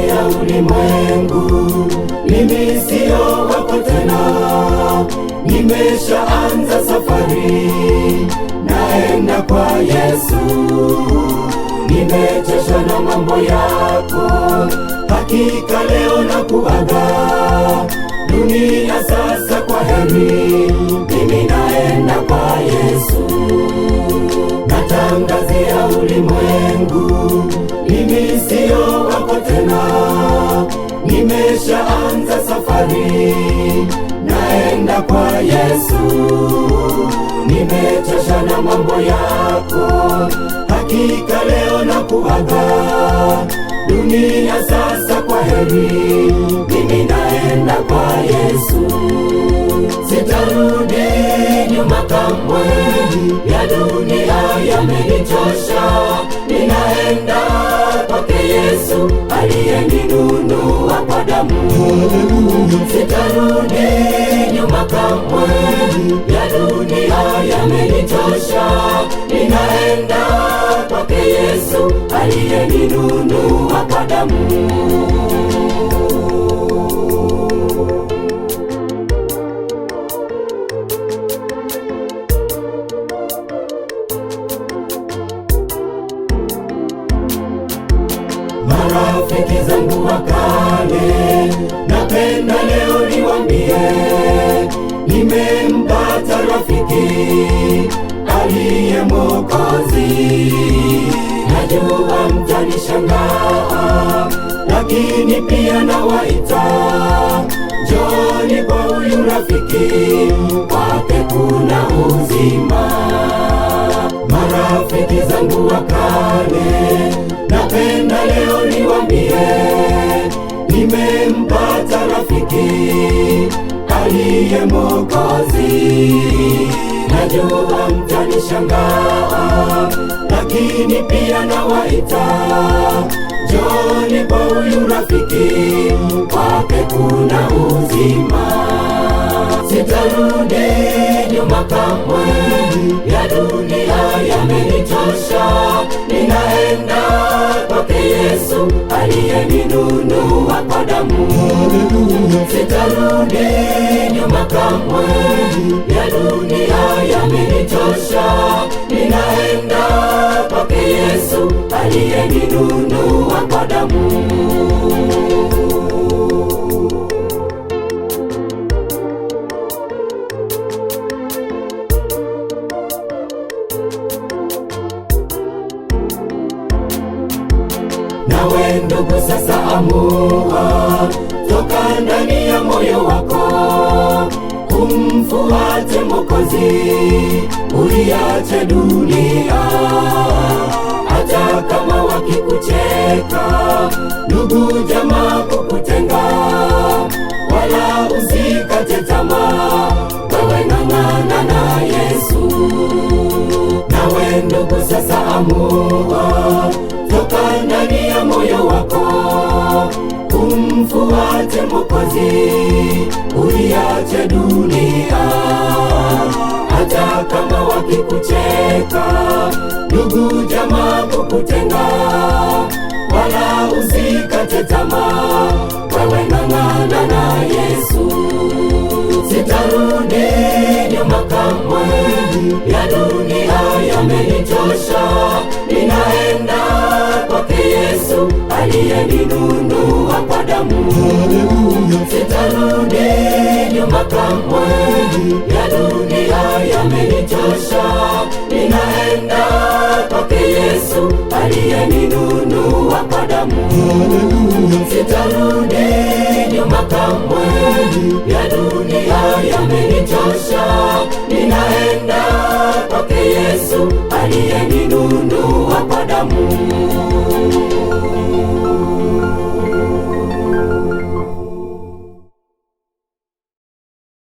natangazia ulimwengu, mimi sio wako tena, nimeshaanza safari, naenda kwa Yesu. Nimechoshwa na mambo yako, hakika leo nakuaga dunia sasa, kwa heri, mimi naenda kwa Yesu. Natangazia ulimwengu, mimi sio wako tena, nimeshaanza safari, naenda kwa Yesu. Nimechoshwa na mambo yako, hakika leo nakuaga dunia sasa, kwa heri, mimi naenda kwa Yesu. Sitarudi nyuma kamwe, ya dunia yamenichosha, ninaenda kwake Yesu aliyeninunua kwa damu. Sitarudi nyuma kamwe, ya dunia yamenichosha, ninaenda kwake Yesu aliyeninunua kwa damu. Marafiki zangu wa kale, napenda leo niwaambie, nimempata rafiki aliye Mwokozi. Najua mtanishangaa, lakini pia nawaita, njoni kwa huyu rafiki, kwake kuna uzima. Marafiki zangu wa kale, napenda leo niwaambie, nimempata rafiki aliye Mwokozi. Najua mtanishangaa, lakini pia nawaita, njoni kwa huyu rafiki, kwake kuna uzima. Sitarudi nyuma kamwe, ya dunia yamenichosha, ninaenda kwake Yesu aliyeninunua kwa damu. Sitarudi nyuma kamwe, ya dunia yamenichosha, ninaenda kwake Yesu aliyeninunua kwa damu. Nawe ndugu sasa amua, toka ndani ya moyo wako, umfuate Mwokozi, uiache dunia. Hata kama wakikucheka, ndugu jamaa kukutenga, wala usikate tamaa, wewe ng'ang'ana na Yesu. Nawe ndugu sasa amua, toka ndani ya moyo wako, umfuate Mwokozi, uiache dunia. Hata kama wakikucheka, ndugu jamaa kukutenga, wala usikate tamaa, wewe ng'ang'ana na Yesu. Sitarudi nyuma kamwe, ya dunia yamenichosha, ninaenda kwake Yesu aliyeninunua kwa damu. Sitarudi nyuma kamwe, ya dunia yamenichosha, ninaenda kwake Yesu aliyeninunua kwa damu. Sitarudi nyuma kamwe, ya dunia yamenichosha, ninaenda kwake Yesu aliyeninunua kwa damu.